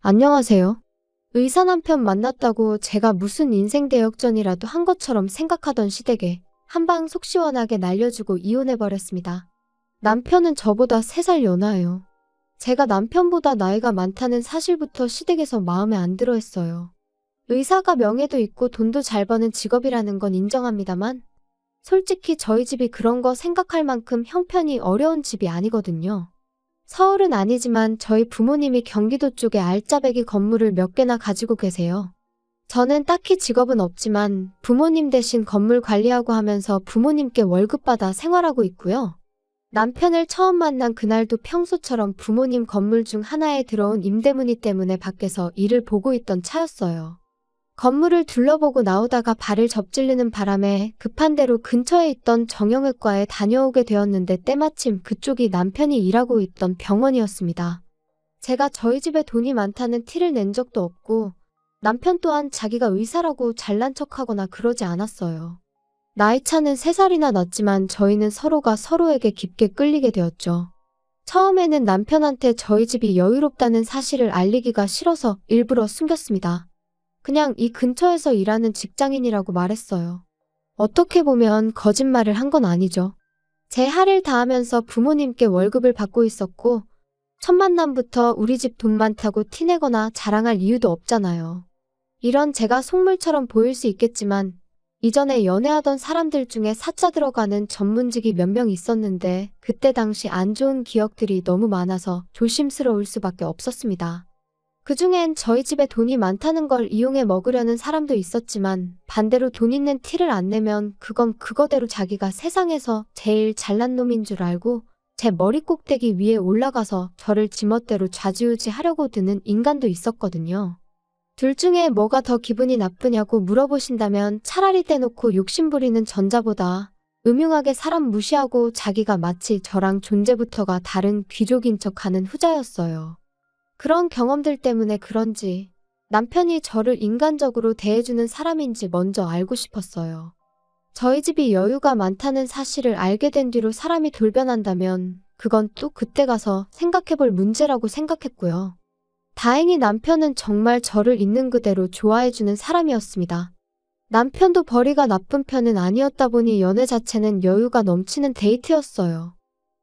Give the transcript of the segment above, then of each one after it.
안녕하세요. 의사 남편 만났다고 제가 무슨 인생 대역전이라도 한 것처럼 생각하던 시댁에 한방 속 시원하게 날려주고 이혼해버렸습니다. 남편은 저보다 3살 연하예요. 제가 남편보다 나이가 많다는 사실부터 시댁에서 마음에 안 들어 했어요. 의사가 명예도 있고 돈도 잘 버는 직업이라는 건 인정합니다만 솔직히 저희 집이 그런 거 생각할 만큼 형편이 어려운 집이 아니거든요. 서울은 아니지만 저희 부모님이 경기도 쪽에 알짜배기 건물을 몇 개나 가지고 계세요. 저는 딱히 직업은 없지만 부모님 대신 건물 관리하고 하면서 부모님께 월급 받아 생활하고 있고요. 남편을 처음 만난 그날도 평소처럼 부모님 건물 중 하나에 들어온 임대문의 때문에 밖에서 일을 보고 있던 차였어요. 건물을 둘러보고 나오다가 발을 접질르는 바람에 급한 대로 근처에 있던 정형외과에 다녀오게 되었는데 때마침 그쪽이 남편이 일하고 있던 병원이었습니다. 제가 저희 집에 돈이 많다는 티를 낸 적도 없고 남편 또한 자기가 의사라고 잘난 척하거나 그러지 않았어요. 나이 차는 3살이나 났지만 저희는 서로가 서로에게 깊게 끌리게 되었죠. 처음에는 남편한테 저희 집이 여유롭다는 사실을 알리기가 싫어서 일부러 숨겼습니다. 그냥 이 근처에서 일하는 직장인이라고 말했어요. 어떻게 보면 거짓말을 한 건 아니죠. 제 할 일 다 하면서 부모님께 월급을 받고 있었고 첫 만남부터 우리 집 돈 많다고 티내거나 자랑할 이유도 없잖아요. 이런 제가 속물처럼 보일 수 있겠지만 이전에 연애하던 사람들 중에 사자 들어가는 전문직이 몇 명 있었는데 그때 당시 안 좋은 기억들이 너무 많아서 조심스러울 수밖에 없었습니다. 그중엔 저희 집에 돈이 많다는 걸 이용해 먹으려는 사람도 있었지만 반대로 돈 있는 티를 안 내면 그건 그거대로 자기가 세상에서 제일 잘난 놈인 줄 알고 제 머리 꼭대기 위에 올라가서 저를 지멋대로 좌지우지 하려고 드는 인간도 있었거든요. 둘 중에 뭐가 더 기분이 나쁘냐고 물어보신다면 차라리 떼놓고 욕심부리는 전자보다 음흉하게 사람 무시하고 자기가 마치 저랑 존재부터가 다른 귀족인 척하는 후자였어요. 그런 경험들 때문에 그런지 남편이 저를 인간적으로 대해주는 사람인지 먼저 알고 싶었어요. 저희 집이 여유가 많다는 사실을 알게 된 뒤로 사람이 돌변한다면 그건 또 그때 가서 생각해볼 문제라고 생각했고요. 다행히 남편은 정말 저를 있는 그대로 좋아해주는 사람이었습니다. 남편도 벌이가 나쁜 편은 아니었다 보니 연애 자체는 여유가 넘치는 데이트였어요.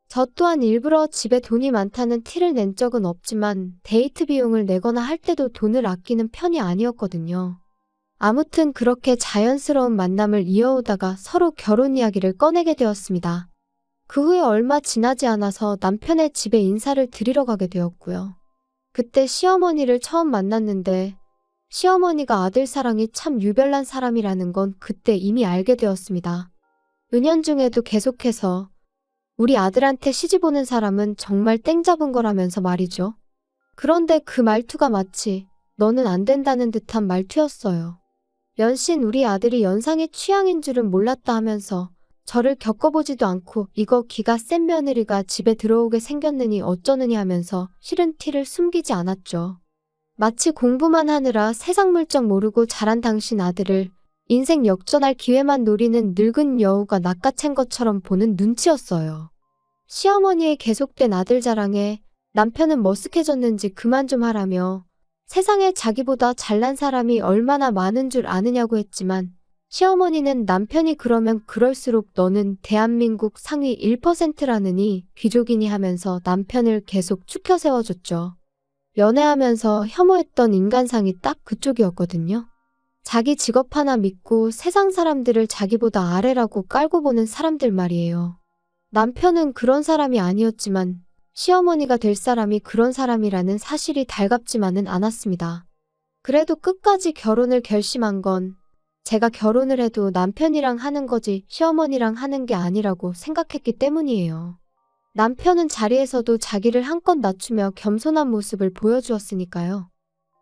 저 또한 일부러 집에 돈이 많다는 티를 낸 적은 없지만 데이트 비용을 내거나 할 때도 돈을 아끼는 편이 아니었거든요. 아무튼 그렇게 자연스러운 만남을 이어오다가 서로 결혼 이야기를 꺼내게 되었습니다. 그 후에 얼마 지나지 않아서 남편의 집에 인사를 드리러 가게 되었고요. 그때 시어머니를 처음 만났는데 시어머니가 아들 사랑이 참 유별난 사람이라는 건 그때 이미 알게 되었습니다. 은연중에도 계속해서 우리 아들한테 시집 오는 사람은 정말 땡 잡은 거라면서 말이죠. 그런데 그 말투가 마치 너는 안 된다는 듯한 말투였어요. 연신 우리 아들이 연상의 취향인 줄은 몰랐다 하면서 저를 겪어보지도 않고 이거 기가 센 며느리가 집에 들어오게 생겼느니 어쩌느니 하면서 싫은 티를 숨기지 않았죠. 마치 공부만 하느라 세상 물정 모르고 자란 당신 아들을 인생 역전할 기회만 노리는 늙은 여우가 낚아챈 것처럼 보는 눈치였어요. 시어머니의 계속된 아들 자랑에 남편은 머쓱해졌는지 그만 좀 하라며 세상에 자기보다 잘난 사람이 얼마나 많은 줄 아느냐고 했지만 시어머니는 남편이 그러면 그럴수록 너는 대한민국 상위 1%라느니 귀족이니 하면서 남편을 계속 추켜 세워줬죠. 연애하면서 혐오했던 인간상이 딱 그쪽이었거든요. 자기 직업 하나 믿고 세상 사람들을 자기보다 아래라고 깔고 보는 사람들 말이에요. 남편은 그런 사람이 아니었지만 시어머니가 될 사람이 그런 사람이라는 사실이 달갑지만은 않았습니다. 그래도 끝까지 결혼을 결심한 건 제가 결혼을 해도 남편이랑 하는 거지 시어머니랑 하는 게 아니라고 생각했기 때문이에요. 남편은 자리에서도 자기를 한껏 낮추며 겸손한 모습을 보여주었으니까요.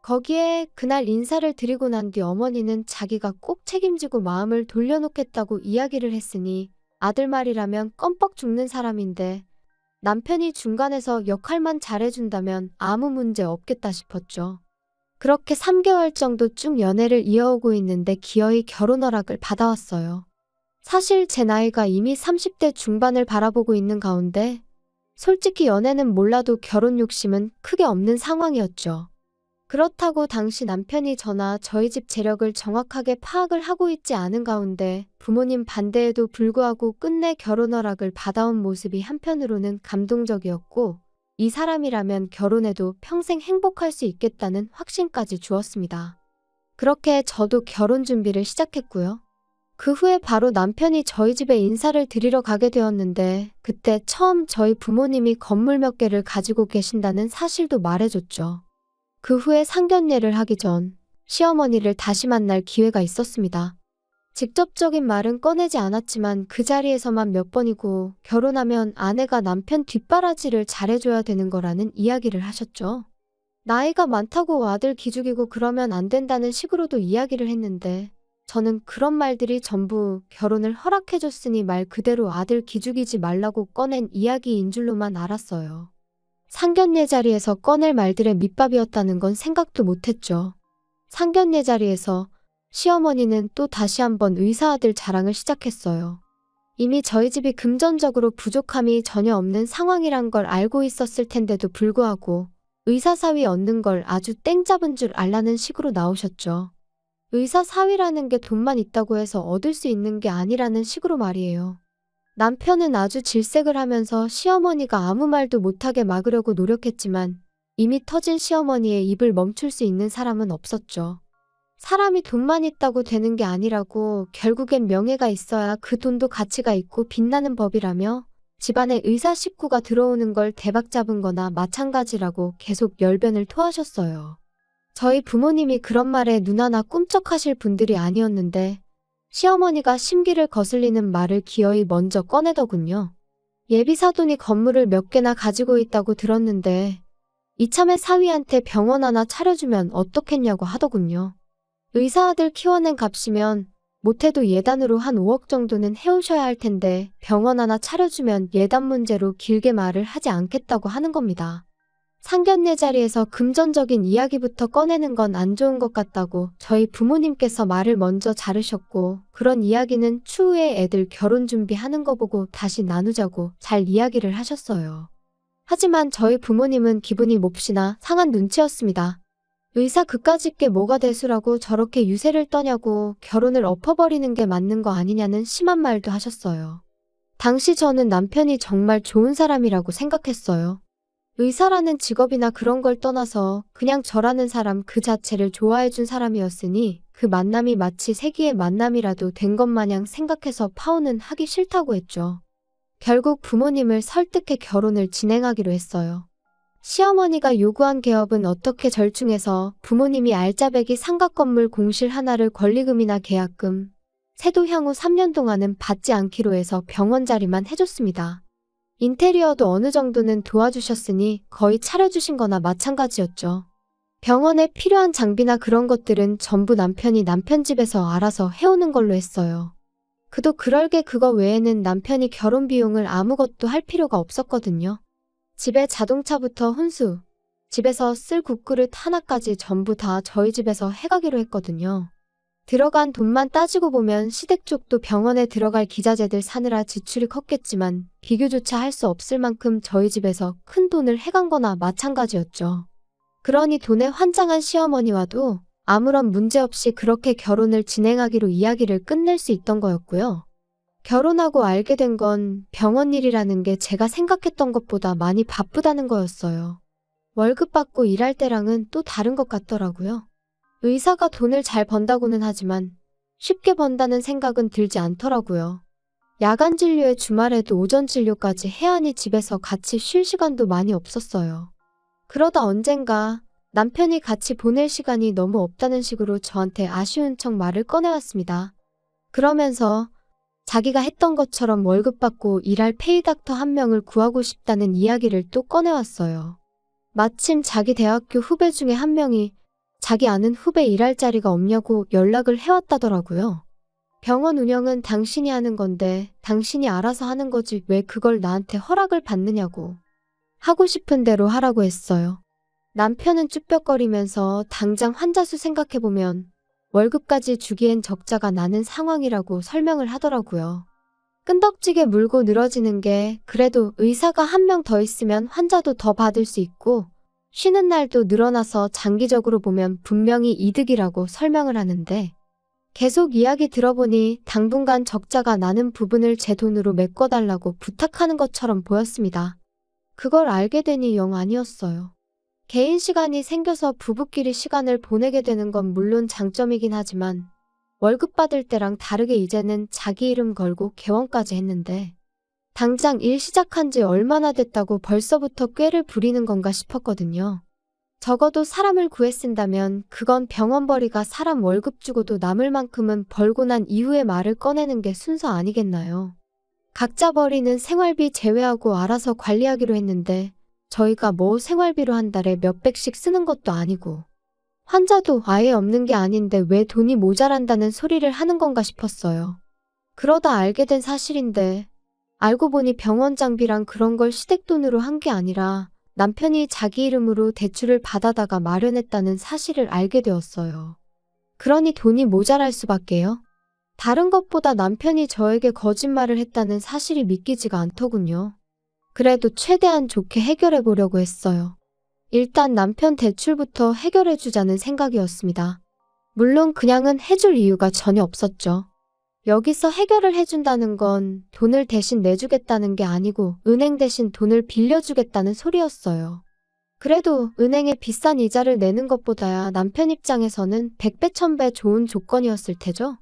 거기에 그날 인사를 드리고 난 뒤 어머니는 자기가 꼭 책임지고 마음을 돌려놓겠다고 이야기를 했으니 아들 말이라면 껌뻑 죽는 사람인데 남편이 중간에서 역할만 잘해준다면 아무 문제 없겠다 싶었죠. 그렇게 3개월 정도 쭉 연애를 이어오고 있는데 기어이 결혼 허락을 받아왔어요. 사실 제 나이가 이미 30대 중반을 바라보고 있는 가운데 솔직히 연애는 몰라도 결혼 욕심은 크게 없는 상황이었죠. 그렇다고 당시 남편이 저나 저희 집 재력을 정확하게 파악을 하고 있지 않은 가운데 부모님 반대에도 불구하고 끝내 결혼 허락을 받아온 모습이 한편으로는 감동적이었고, 이 사람이라면 결혼해도 평생 행복할 수 있겠다는 확신까지 주었습니다. 그렇게 저도 결혼 준비를 시작했고요. 그 후에 바로 남편이 저희 집에 인사를 드리러 가게 되었는데, 그때 처음 저희 부모님이 건물 몇 개를 가지고 계신다는 사실도 말해줬죠. 그 후에 상견례를 하기 전 시어머니를 다시 만날 기회가 있었습니다. 직접적인 말은 꺼내지 않았지만 그 자리에서만 몇 번이고, 결혼하면 아내가 남편 뒷바라지를 잘해줘야 되는 거라는 이야기를 하셨죠. 나이가 많다고 아들 기죽이고 그러면 안 된다는 식으로도 이야기를 했는데, 저는 그런 말들이 전부 결혼을 허락해줬으니 말 그대로 아들 기죽이지 말라고 꺼낸 이야기인 줄로만 알았어요. 상견례 자리에서 꺼낼 말들의 밑밥이었다는 건 생각도 못했죠. 상견례 자리에서 시어머니는 또 다시 한번 의사아들 자랑을 시작했어요. 이미 저희 집이 금전적으로 부족함이 전혀 없는 상황이란 걸 알고 있었을 텐데도 불구하고 의사 사위 얻는 걸 아주 땡 잡은 줄 알라는 식으로 나오셨죠. 의사 사위라는 게 돈만 있다고 해서 얻을 수 있는 게 아니라는 식으로 말이에요. 남편은 아주 질색을 하면서 시어머니가 아무 말도 못하게 막으려고 노력했지만 이미 터진 시어머니의 입을 멈출 수 있는 사람은 없었죠. 사람이 돈만 있다고 되는 게 아니라고, 결국엔 명예가 있어야 그 돈도 가치가 있고 빛나는 법이라며 집안에 의사 식구가 들어오는 걸 대박 잡은 거나 마찬가지라고 계속 열변을 토하셨어요. 저희 부모님이 그런 말에 눈 하나 꿈쩍하실 분들이 아니었는데 시어머니가 심기를 거슬리는 말을 기어이 먼저 꺼내더군요. 예비사돈이 건물을 몇 개나 가지고 있다고 들었는데 이참에 사위한테 병원 하나 차려주면 어떻겠냐고 하더군요. 의사아들 키워낸 값이면 못해도 예단으로 한 5억 정도는 해오셔야 할 텐데 병원 하나 차려주면 예단 문제로 길게 말을 하지 않겠다고 하는 겁니다. 상견례 자리에서 금전적인 이야기부터 꺼내는 건 안 좋은 것 같다고 저희 부모님께서 말을 먼저 자르셨고, 그런 이야기는 추후에 애들 결혼 준비하는 거 보고 다시 나누자고 잘 이야기를 하셨어요. 하지만 저희 부모님은 기분이 몹시나 상한 눈치였습니다. 의사 그까짓 게 뭐가 대수라고 저렇게 유세를 떠냐고, 결혼을 엎어버리는 게 맞는 거 아니냐는 심한 말도 하셨어요. 당시 저는 남편이 정말 좋은 사람이라고 생각했어요. 의사라는 직업이나 그런 걸 떠나서 그냥 저라는 사람 그 자체를 좋아해준 사람이었으니 그 만남이 마치 세기의 만남이라도 된 것 마냥 생각해서 파혼은 하기 싫다고 했죠. 결국 부모님을 설득해 결혼을 진행하기로 했어요. 시어머니가 요구한 개업은 어떻게 절충해서 부모님이 알짜배기 상가 건물 공실 하나를 권리금이나 계약금, 세도 향후 3년 동안은 받지 않기로 해서 병원 자리만 해줬습니다. 인테리어도 어느 정도는 도와주셨으니 거의 차려주신 거나 마찬가지였죠. 병원에 필요한 장비나 그런 것들은 전부 남편이 남편 집에서 알아서 해오는 걸로 했어요. 그도 그럴게 그거 외에는 남편이 결혼 비용을 아무것도 할 필요가 없었거든요. 집에 자동차부터 혼수, 집에서 쓸 국그릇 하나까지 전부 다 저희 집에서 해가기로 했거든요. 들어간 돈만 따지고 보면 시댁 쪽도 병원에 들어갈 기자재들 사느라 지출이 컸겠지만 비교조차 할 수 없을 만큼 저희 집에서 큰 돈을 해간 거나 마찬가지였죠. 그러니 돈에 환장한 시어머니와도 아무런 문제 없이 그렇게 결혼을 진행하기로 이야기를 끝낼 수 있던 거였고요. 결혼하고 알게 된 건 병원 일이라는 게 제가 생각했던 것보다 많이 바쁘다는 거였어요. 월급 받고 일할 때랑은 또 다른 것 같더라고요. 의사가 돈을 잘 번다고는 하지만 쉽게 번다는 생각은 들지 않더라고요. 야간 진료에 주말에도 오전 진료까지 해야 하니 집에서 같이 쉴 시간도 많이 없었어요. 그러다 언젠가 남편이 같이 보낼 시간이 너무 없다는 식으로 저한테 아쉬운 척 말을 꺼내왔습니다. 그러면서 자기가 했던 것처럼 월급 받고 일할 페이닥터 한 명을 구하고 싶다는 이야기를 또 꺼내왔어요. 마침 자기 대학교 후배 중에 한 명이 자기 아는 후배 일할 자리가 없냐고 연락을 해왔다더라고요. 병원 운영은 당신이 하는 건데 당신이 알아서 하는 거지 왜 그걸 나한테 허락을 받느냐고. 하고 싶은 대로 하라고 했어요. 남편은 쭈뼛거리면서 당장 환자 수 생각해보면 월급까지 주기엔 적자가 나는 상황이라고 설명을 하더라고요. 끈덕지게 물고 늘어지는 게 그래도 의사가 한 명 더 있으면 환자도 더 받을 수 있고 쉬는 날도 늘어나서 장기적으로 보면 분명히 이득이라고 설명을 하는데 계속 이야기 들어보니 당분간 적자가 나는 부분을 제 돈으로 메꿔달라고 부탁하는 것처럼 보였습니다. 그걸 알게 되니 영 아니었어요. 개인 시간이 생겨서 부부끼리 시간을 보내게 되는 건 물론 장점이긴 하지만 월급 받을 때랑 다르게 이제는 자기 이름 걸고 개원까지 했는데 당장 일 시작한 지 얼마나 됐다고 벌써부터 꾀를 부리는 건가 싶었거든요. 적어도 사람을 구해 쓴다면 그건 병원벌이가 사람 월급 주고도 남을 만큼은 벌고 난 이후에 말을 꺼내는 게 순서 아니겠나요? 각자 벌이는 생활비 제외하고 알아서 관리하기로 했는데 저희가 뭐 생활비로 한 달에 몇백씩 쓰는 것도 아니고 환자도 아예 없는 게 아닌데 왜 돈이 모자란다는 소리를 하는 건가 싶었어요. 그러다 알게 된 사실인데 알고 보니 병원 장비랑 그런 걸 시댁돈으로 한 게 아니라 남편이 자기 이름으로 대출을 받아다가 마련했다는 사실을 알게 되었어요. 그러니 돈이 모자랄 수밖에요. 다른 것보다 남편이 저에게 거짓말을 했다는 사실이 믿기지가 않더군요. 그래도 최대한 좋게 해결해 보려고 했어요. 일단 남편 대출부터 해결해 주자는 생각이었습니다. 물론 그냥은 해줄 이유가 전혀 없었죠. 여기서 해결을 해준다는 건 돈을 대신 내주겠다는 게 아니고 은행 대신 돈을 빌려주겠다는 소리였어요. 그래도 은행에 비싼 이자를 내는 것보다야 남편 입장에서는 100배 1000배 좋은 조건이었을 테죠.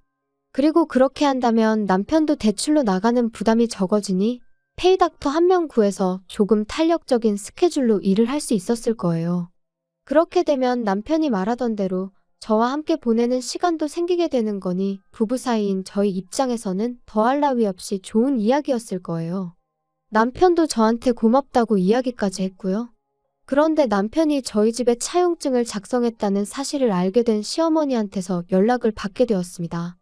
그리고 그렇게 한다면 남편도 대출로 나가는 부담이 적어지니 페이닥터 한 명 구해서 조금 탄력적인 스케줄로 일을 할 수 있었을 거예요. 그렇게 되면 남편이 말하던 대로 저와 함께 보내는 시간도 생기게 되는 거니 부부 사이인 저희 입장에서는 더할 나위 없이 좋은 이야기였을 거예요. 남편도 저한테 고맙다고 이야기까지 했고요. 그런데 남편이 저희 집에 차용증을 작성했다는 사실을 알게 된 시어머니한테서 연락을 받게 되었습니다.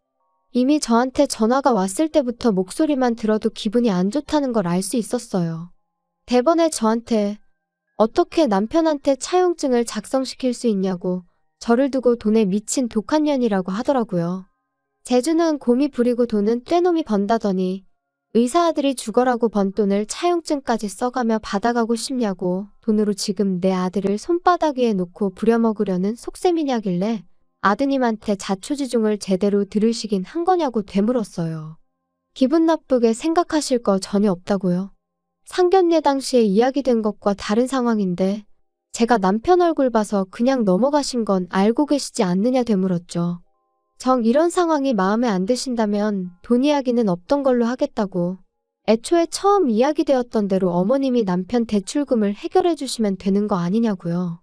이미 저한테 전화가 왔을 때부터 목소리만 들어도 기분이 안 좋다는 걸 알 수 있었어요. 대번에 저한테 어떻게 남편한테 차용증을 작성시킬 수 있냐고 저를 두고 돈에 미친 독한 년이라고 하더라고요. 재주는 곰이 부리고 돈은 떼놈이 번다더니 의사 아들이 죽어라고 번 돈을 차용증까지 써가며 받아가고 싶냐고 돈으로 지금 내 아들을 손바닥 위에 놓고 부려먹으려는 속셈이냐길래 아드님한테 자초지종을 제대로 들으시긴 한 거냐고 되물었어요. 기분 나쁘게 생각하실 거 전혀 없다고요. 상견례 당시에 이야기된 것과 다른 상황인데 제가 남편 얼굴 봐서 그냥 넘어가신 건 알고 계시지 않느냐 되물었죠. 정 이런 상황이 마음에 안 드신다면 돈 이야기는 없던 걸로 하겠다고 애초에 처음 이야기되었던 대로 어머님이 남편 대출금을 해결해 주시면 되는 거 아니냐고요.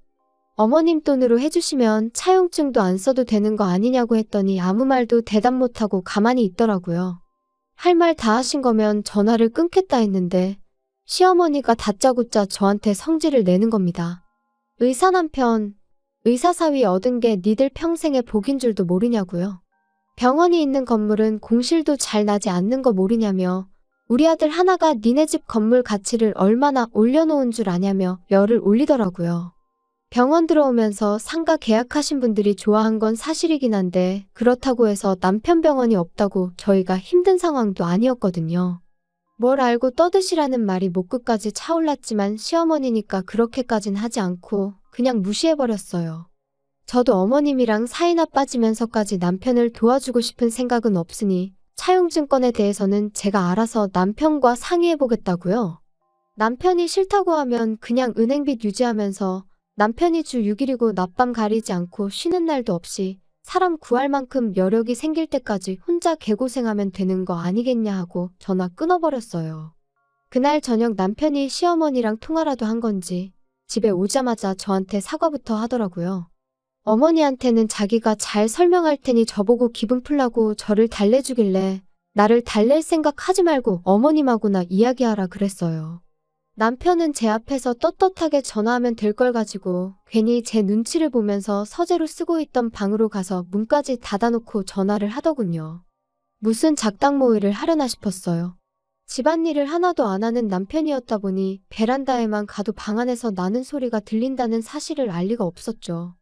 어머님 돈으로 해주시면 차용증도 안 써도 되는 거 아니냐고 했더니 아무 말도 대답 못하고 가만히 있더라고요. 할 말 다 하신 거면 전화를 끊겠다 했는데 시어머니가 다짜고짜 저한테 성질을 내는 겁니다. 의사 남편, 의사 사위 얻은 게 니들 평생의 복인 줄도 모르냐고요. 병원이 있는 건물은 공실도 잘 나지 않는 거 모르냐며 우리 아들 하나가 니네 집 건물 가치를 얼마나 올려놓은 줄 아냐며 열을 올리더라고요. 병원 들어오면서 상가 계약하신 분들이 좋아한 건 사실이긴 한데 그렇다고 해서 남편 병원이 없다고 저희가 힘든 상황도 아니었거든요. 뭘 알고 떠드시라는 말이 목끝까지 차올랐지만 시어머니니까 그렇게까진 하지 않고 그냥 무시해버렸어요. 저도 어머님이랑 사이나 빠지면서까지 남편을 도와주고 싶은 생각은 없으니 차용증권에 대해서는 제가 알아서 남편과 상의해보겠다고요. 남편이 싫다고 하면 그냥 은행빚 유지하면서 남편이 주 6일이고 낮밤 가리지 않고 쉬는 날도 없이 사람 구할 만큼 여력이 생길 때까지 혼자 개고생하면 되는 거 아니겠냐 하고 전화 끊어버렸어요. 그날 저녁 남편이 시어머니랑 통화라도 한 건지 집에 오자마자 저한테 사과부터 하더라고요. 어머니한테는 자기가 잘 설명할 테니 저보고 기분 풀라고 저를 달래주길래 나를 달랠 생각 하지 말고 어머님하고나 이야기하라 그랬어요. 남편은 제 앞에서 떳떳하게 전화하면 될 걸 가지고 괜히 제 눈치를 보면서 서재로 쓰고 있던 방으로 가서 문까지 닫아놓고 전화를 하더군요. 무슨 작당 모의를 하려나 싶었어요. 집안일을 하나도 안 하는 남편이었다 보니 베란다에만 가도 방 안에서 나는 소리가 들린다는 사실을 알 리가 없었죠.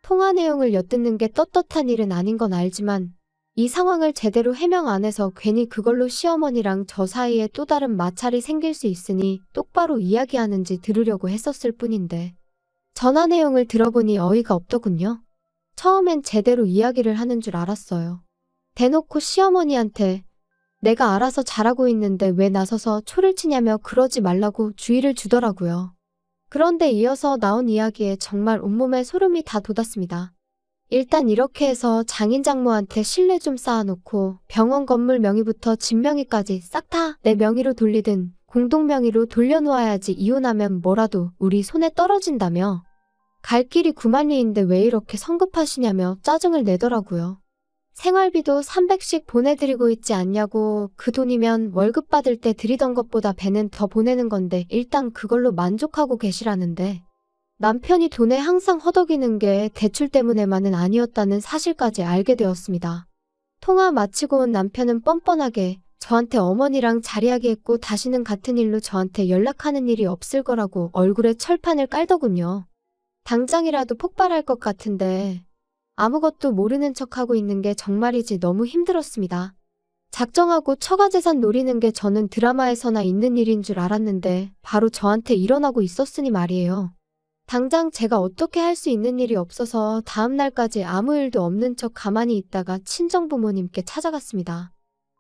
통화 내용을 엿듣는 게 떳떳한 일은 아닌 건 알지만 이 상황을 제대로 해명 안 해서 괜히 그걸로 시어머니랑 저 사이에 또 다른 마찰이 생길 수 있으니 똑바로 이야기하는지 들으려고 했었을 뿐인데 전화 내용을 들어보니 어이가 없더군요. 처음엔 제대로 이야기를 하는 줄 알았어요. 대놓고 시어머니한테 내가 알아서 잘하고 있는데 왜 나서서 초를 치냐며 그러지 말라고 주의를 주더라고요. 그런데 이어서 나온 이야기에 정말 온몸에 소름이 다 돋았습니다. 일단 이렇게 해서 장인 장모한테 신뢰 좀 쌓아놓고 병원 건물 명의부터 집 명의까지 싹 다 내 명의로 돌리든 공동 명의로 돌려놓아야지 이혼하면 뭐라도 우리 손에 떨어진다며 갈 길이 9만리인데 왜 이렇게 성급하시냐며 짜증을 내더라고요. 생활비도 300씩 보내드리고 있지 않냐고 그 돈이면 월급 받을 때 드리던 것보다 배는 더 보내는 건데 일단 그걸로 만족하고 계시라는데 남편이 돈에 항상 허덕이는 게 대출 때문에만은 아니었다는 사실까지 알게 되었습니다. 통화 마치고 온 남편은 뻔뻔하게 저한테 어머니랑 자리하기했고 다시는 같은 일로 저한테 연락하는 일이 없을 거라고 얼굴에 철판을 깔더군요. 당장이라도 폭발할 것 같은데 아무것도 모르는 척하고 있는 게 정말이지 너무 힘들었습니다. 작정하고 처가재산 노리는 게 저는 드라마에서나 있는 일인 줄 알았는데 바로 저한테 일어나고 있었으니 말이에요. 당장 제가 어떻게 할 수 있는 일이 없어서 다음 날까지 아무 일도 없는 척 가만히 있다가 친정부모님께 찾아갔습니다.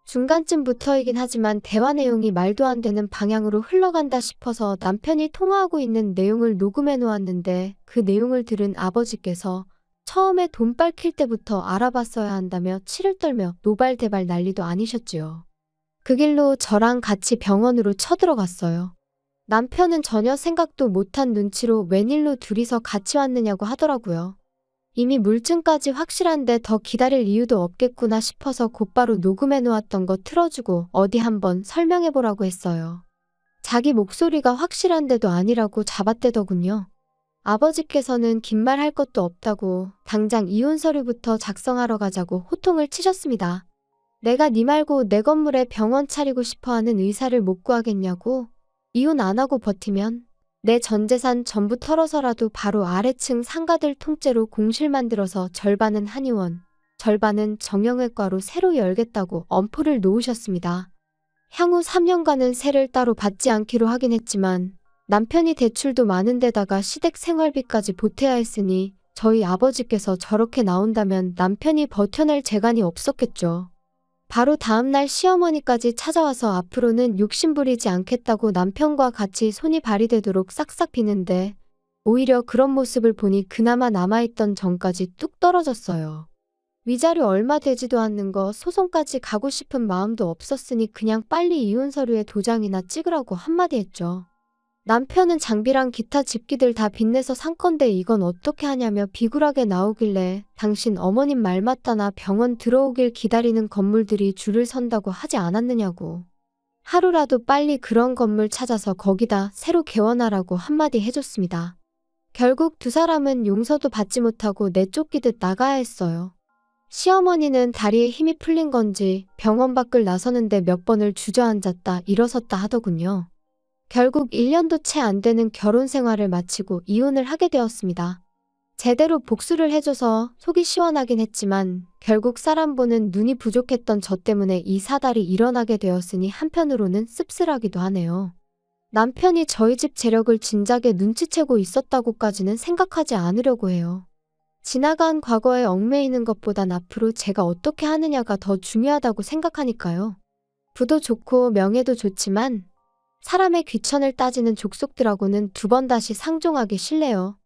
중간쯤부터이긴 하지만 대화 내용이 말도 안 되는 방향으로 흘러간다 싶어서 남편이 통화하고 있는 내용을 녹음해 놓았는데 그 내용을 들은 아버지께서 처음에 돈 밝힐 때부터 알아봤어야 한다며 치를 떨며 노발대발 난리도 아니셨지요. 그 길로 저랑 같이 병원으로 쳐들어갔어요. 남편은 전혀 생각도 못한 눈치로 웬일로 둘이서 같이 왔느냐고 하더라고요. 이미 물증까지 확실한데 더 기다릴 이유도 없겠구나 싶어서 곧바로 녹음해 놓았던 거 틀어주고 어디 한번 설명해보라고 했어요. 자기 목소리가 확실한데도 아니라고 잡아떼더군요. 아버지께서는 긴 말 할 것도 없다고 당장 이혼 서류부터 작성하러 가자고 호통을 치셨습니다. 내가 네 말고 내 건물에 병원 차리고 싶어하는 의사를 못 구하겠냐고? 이혼 안 하고 버티면 내 전 재산 전부 털어서라도 바로 아래층 상가들 통째로 공실 만들어서 절반은 한의원, 절반은 정형외과로 새로 열겠다고 엄포를 놓으셨습니다. 향후 3년간은 세를 따로 받지 않기로 하긴 했지만 남편이 대출도 많은 데다가 시댁 생활비까지 보태야 했으니 저희 아버지께서 저렇게 나온다면 남편이 버텨낼 재간이 없었겠죠. 바로 다음날 시어머니까지 찾아와서 앞으로는 욕심부리지 않겠다고 남편과 같이 손이 발휘되도록 싹싹 비는데 오히려 그런 모습을 보니 그나마 남아있던 정까지 뚝 떨어졌어요. 위자료 얼마 되지도 않는 거 소송까지 가고 싶은 마음도 없었으니 그냥 빨리 이혼 서류에 도장이나 찍으라고 한마디 했죠. 남편은 장비랑 기타 집기들 다 빚내서 산 건데 이건 어떻게 하냐며 비굴하게 나오길래 당신 어머님 말 맞다나 병원 들어오길 기다리는 건물들이 줄을 선다고 하지 않았느냐고. 하루라도 빨리 그런 건물 찾아서 거기다 새로 개원하라고 한마디 해줬습니다. 결국 두 사람은 용서도 받지 못하고 내쫓기듯 나가야 했어요. 시어머니는 다리에 힘이 풀린 건지 병원 밖을 나서는데 몇 번을 주저앉았다 일어섰다 하더군요. 결국 1년도 채 안 되는 결혼 생활을 마치고 이혼을 하게 되었습니다. 제대로 복수를 해줘서 속이 시원하긴 했지만 결국 사람 보는 눈이 부족했던 저 때문에 이 사달이 일어나게 되었으니 한편으로는 씁쓸하기도 하네요. 남편이 저희 집 재력을 진작에 눈치채고 있었다고까지는 생각하지 않으려고 해요. 지나간 과거에 얽매이는 것보단 앞으로 제가 어떻게 하느냐가 더 중요하다고 생각하니까요. 부도 좋고 명예도 좋지만 사람의 귀천을 따지는 족속들하고는 두 번 다시 상종하기 싫네요.